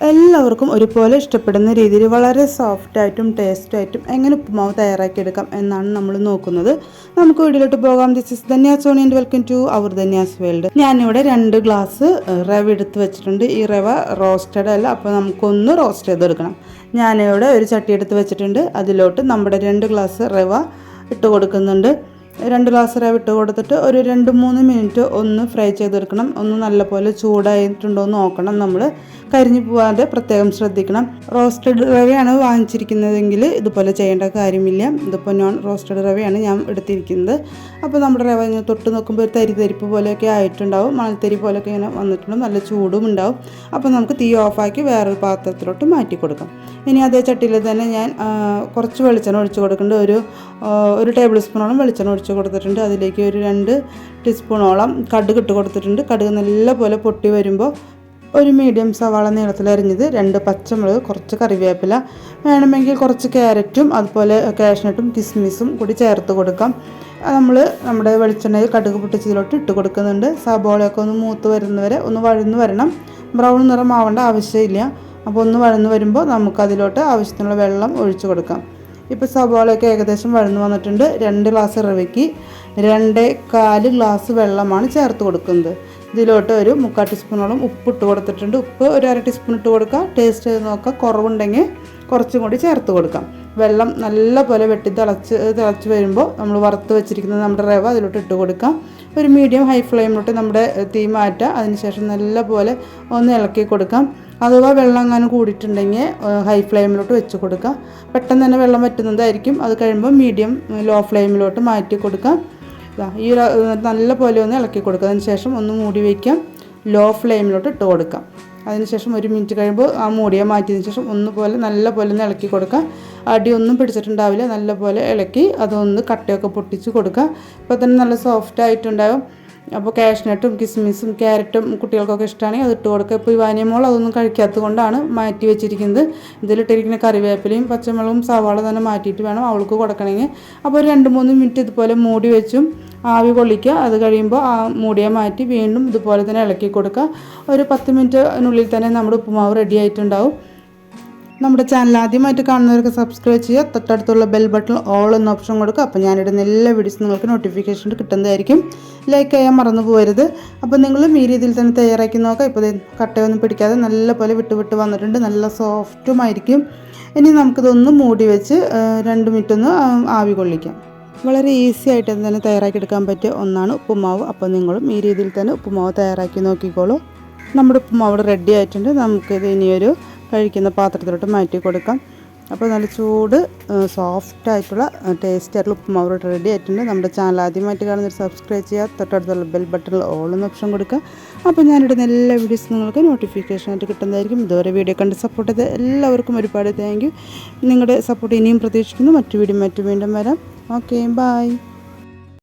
എല്ലാവർക്കും ഒരുപോലെ ഇഷ്ടപ്പെടുന്ന രീതിയിൽ വളരെ സോഫ്റ്റായിട്ടും ടേസ്റ്റായിട്ടും എങ്ങനെ ഉപ്പുമാവ് തയ്യാറാക്കിയെടുക്കാം എന്നാണ് നമ്മൾ നോക്കുന്നത്. നമുക്ക് വീട്ടിലോട്ട് പോകാം. This is Dhanya Soni and welcome to our Dhanya's world. ഞാനിവിടെ 2 ഗ്ലാസ് റവ എടുത്ത് വെച്ചിട്ടുണ്ട്. ഈ റവ റോസ്റ്റഡ് അല്ല, അപ്പോൾ നമുക്കൊന്ന് റോസ്റ്റ് ചെയ്തെടുക്കണം. ഞാനിവിടെ ഒരു ചട്ടി എടുത്ത് വെച്ചിട്ടുണ്ട്. അതിലോട്ട് നമ്മുടെ 2 ഗ്ലാസ് റവ ഇട്ട് കൊടുക്കുന്നുണ്ട്. 2 ഗ്ലാസ് റവ ഇട്ട് കൊടുത്തിട്ട് ഒരു 2-3 മിനിറ്റ് ഒന്ന് ഫ്രൈ ചെയ്തെടുക്കണം. ഒന്ന് നല്ലപോലെ ചൂടായിട്ടുണ്ടോ എന്ന് നോക്കണം. നമ്മൾ കരിഞ്ഞു പോകാതെ പ്രത്യേകം ശ്രദ്ധിക്കണം. റോസ്റ്റഡ് റവയാണ് വാങ്ങിച്ചിരിക്കുന്നതെങ്കിൽ ഇതുപോലെ ചെയ്യേണ്ട കാര്യമില്ല. ഇതിപ്പോൾ നോൺ റോസ്റ്റഡ് റവയാണ് ഞാൻ എടുത്തിരിക്കുന്നത്. അപ്പോൾ നമ്മുടെ റവ ഇങ്ങനെ തൊട്ട് നോക്കുമ്പോൾ ഒരു തരിപ്പ് പോലെയൊക്കെ ആയിട്ടുണ്ടാവും. മണൽത്തരി പോലെയൊക്കെ ഇങ്ങനെ വന്നിട്ടുണ്ടാവും. നല്ല ചൂടും ഉണ്ടാവും. അപ്പോൾ നമുക്ക് തീ ഓഫാക്കി വേറൊരു പാത്രത്തിലോട്ട് മാറ്റി കൊടുക്കാം. ഇനി അതേ ചട്ടിയിൽ തന്നെ ഞാൻ കുറച്ച് വെളിച്ചെണ്ണ ഒഴിച്ച് കൊടുക്കുന്നുണ്ട്. ഒരു ടേബിൾ സ്പൂണോളം വെളിച്ചെണ്ണ ഒഴിച്ച് കൊടുത്തിട്ടുണ്ട്. അതിലേക്ക് ഒരു 2 ടീസ്പൂണോളം കടുക് ഇട്ട് കൊടുത്തിട്ടുണ്ട്. കടുക് നല്ലപോലെ പൊട്ടി വരുമ്പോൾ ഒരു മീഡിയം സവാള നീളത്തിലരിഞ്ഞത്, 2 പച്ചമുളക്, കുറച്ച് കറിവേപ്പില, വേണമെങ്കിൽ കുറച്ച് ക്യാരറ്റും അതുപോലെ കാഷ്നട്ടും കിസ്മിസും കൂടി ചേർത്ത് കൊടുക്കാം. നമ്മുടെ വെളിച്ചെണ്ണയിൽ കടുക് പൊട്ടിച്ചതിലോട്ട് ഇട്ട് കൊടുക്കുന്നുണ്ട്. സവാളയൊക്കെ ഒന്ന് മൂത്ത് വരുന്നവരെ ഒന്ന് വഴന്ന് വരണം. ബ്രൗൺ നിറം ആവേണ്ട ആവശ്യമില്ല. അപ്പോൾ ഒന്ന് വഴന്ന് വരുമ്പോൾ നമുക്കതിലോട്ട് ആവശ്യത്തിനുള്ള വെള്ളം ഒഴിച്ച് കൊടുക്കാം. ഇപ്പോൾ സവാളയൊക്കെ ഏകദേശം വഴന്ന് വന്നിട്ടുണ്ട്. 2 ഗ്ലാസ് റവയ്ക്ക് 2.25 ഗ്ലാസ് വെള്ളമാണ് ചേർത്ത് കൊടുക്കുന്നത്. ഇതിലോട്ട് ഒരു 3/4 ടീസ്പൂണോളം ഉപ്പ് ഇട്ട് കൊടുത്തിട്ടുണ്ട്. ഉപ്പ് ഒരു 1/2 ടീസ്പൂൺ ഇട്ട് കൊടുക്കുക. ടേസ്റ്റ് ചെയ്ത് നോക്കുക. കുറവുണ്ടെങ്കിൽ കുറച്ചും കൂടി ചേർത്ത് കൊടുക്കാം. വെള്ളം നല്ലപോലെ വെട്ടി തിളച്ച് വരുമ്പോൾ നമ്മൾ വറുത്ത് വെച്ചിരിക്കുന്നത് നമ്മുടെ റവ അതിലോട്ട് ഇട്ട് കൊടുക്കാം. ഒരു മീഡിയം ഹൈ ഫ്ലെയിമിലോട്ട് നമ്മുടെ തീ മാറ്റുക. അതിനുശേഷം നല്ലപോലെ ഒന്ന് ഇളക്കി കൊടുക്കാം. അഥവാ വെള്ളം എങ്ങാനും കൂടിയിട്ടുണ്ടെങ്കിൽ ഹൈ ഫ്ലെയിമിലോട്ട് വെച്ച് കൊടുക്കുക. പെട്ടെന്ന് തന്നെ വെള്ളം വറ്റുന്നതായിരിക്കും. അത് കഴിയുമ്പോൾ മീഡിയം ലോ ഫ്ലെയിമിലോട്ട് മാറ്റി കൊടുക്കാം. ഈ നല്ല പോലെ ഒന്ന് ഇളക്കി കൊടുക്കുക. അതിന് ശേഷം ഒന്ന് മൂടി വയ്ക്കാം. ലോ ഫ്ലെയിമിലോട്ട് ഇട്ട് കൊടുക്കാം. അതിനുശേഷം 1 മിനിറ്റ് കഴിയുമ്പോൾ ആ മൂടിയെ മാറ്റിയതിന് ശേഷം നല്ല പോലെ ഒന്ന് ഇളക്കി കൊടുക്കുക. അടിയൊന്നും പിടിച്ചിട്ടുണ്ടാവില്ല. നല്ലപോലെ ഇളക്കി അതൊന്ന് കട്ടയൊക്കെ പൊട്ടിച്ച് കൊടുക്കുക. ഇപ്പോൾ തന്നെ നല്ല സോഫ്റ്റ് ആയിട്ടുണ്ടാകും. അപ്പോൾ കാഷ്നട്ടും കിസ്മിസും ക്യാരറ്റും കുട്ടികൾക്കൊക്കെ ഇഷ്ടമാണെങ്കിൽ അത് ഇട്ട് കൊടുക്കുക. ഇപ്പോൾ ഈ വാനിയമോൾ അതൊന്നും കഴിക്കാത്തത് കൊണ്ടാണ് മാറ്റി വെച്ചിരിക്കുന്നത്. ഇതിലിട്ടിരിക്കുന്ന കറിവേപ്പിലയും പച്ചമുളകും സവാള തന്നെ മാറ്റിയിട്ട് വേണം അവൾക്ക് കൊടുക്കണമെങ്കിൽ. അപ്പോൾ ഒരു 2-3 മിനിറ്റ് ഇതുപോലെ മൂടി വെച്ചും ആവി കൊള്ളിക്കുക. അത് കഴിയുമ്പോൾ ആ മൂടിയെ മാറ്റി വീണ്ടും ഇതുപോലെ തന്നെ ഇളക്കി കൊടുക്കുക. ഒരു 10 മിനിറ്റിനുള്ളിൽ തന്നെ നമ്മുടെ ഉപ്പുമാവ് റെഡി ആയിട്ടുണ്ടാവും. നമ്മുടെ ചാനൽ ആദ്യമായിട്ട് കാണുന്നവർക്ക് സബ്സ്ക്രൈബ് ചെയ്യുക. തൊട്ടടുത്തുള്ള ബെൽ ബട്ടൺ ഓൾ എന്ന ഓപ്ഷൻ കൊടുക്കുക. അപ്പോൾ ഞാനിടുന്ന എല്ലാ വീഡിയോസും നിങ്ങൾക്ക് നോട്ടിഫിക്കേഷൻ കിട്ടുന്നതായിരിക്കും. ലൈക്ക് ചെയ്യാൻ മറന്നു പോകരുത്. അപ്പോൾ നിങ്ങളും ഈ രീതിയിൽ തന്നെ തയ്യാറാക്കി നോക്കുക. ഇപ്പോൾ കട്ടയൊന്നും പിടിക്കാതെ നല്ലപോലെ വിട്ട് വന്നിട്ടുണ്ട്. നല്ല സോഫ്റ്റുമായിരിക്കും. ഇനി നമുക്കിതൊന്ന് മൂടി വെച്ച് 2 മിനിറ്റ് ഒന്ന് ആവി കൊള്ളിക്കാം. വളരെ ഈസി ആയിട്ട് തന്നെ തയ്യാറാക്കിയെടുക്കാൻ പറ്റിയ ഒന്നാണ് ഉപ്പുമാവ്. അപ്പോൾ നിങ്ങളും ഈ രീതിയിൽ തന്നെ ഉപ്പുമാവ് തയ്യാറാക്കി നോക്കിക്കോളൂ. നമ്മുടെ ഉപ്പുമാവ് റെഡി ആയിട്ടുണ്ട്. നമുക്കിത് ഇനിയൊരു കഴിക്കുന്ന പാത്രത്തിലോട്ട് മാറ്റി കൊടുക്കാം. അപ്പോൾ നല്ല ചൂട് സോഫ്റ്റായിട്ടുള്ള ടേസ്റ്റി ആയിട്ടുള്ള ഉപ്പുമാവ് റെഡി ആയിട്ടുണ്ട്. നമ്മുടെ ചാനൽ ആദ്യമായിട്ട് കാണുന്നവർ സബ്സ്ക്രൈബ് ചെയ്യുക. തൊട്ടടുത്തുള്ള ബെൽ ബട്ടണിൽ ഓൾ എന്ന ഓപ്ഷൻ കൊടുക്കുക. അപ്പോൾ ഞാനിടുന്ന എല്ലാ വീഡിയോസും നിങ്ങൾക്ക് നോട്ടിഫിക്കേഷനായിട്ട് കിട്ടുന്നതായിരിക്കും. ഇതുവരെ വീഡിയോ കണ്ട് സപ്പോർട്ട് ചെയ്ത് എല്ലാവർക്കും ഒരുപാട് താങ്ക് യു. നിങ്ങളുടെ സപ്പോർട്ട് ഇനിയും പ്രതീക്ഷിക്കുന്നു. മറ്റു വീണ്ടും വരാം. Okay, by.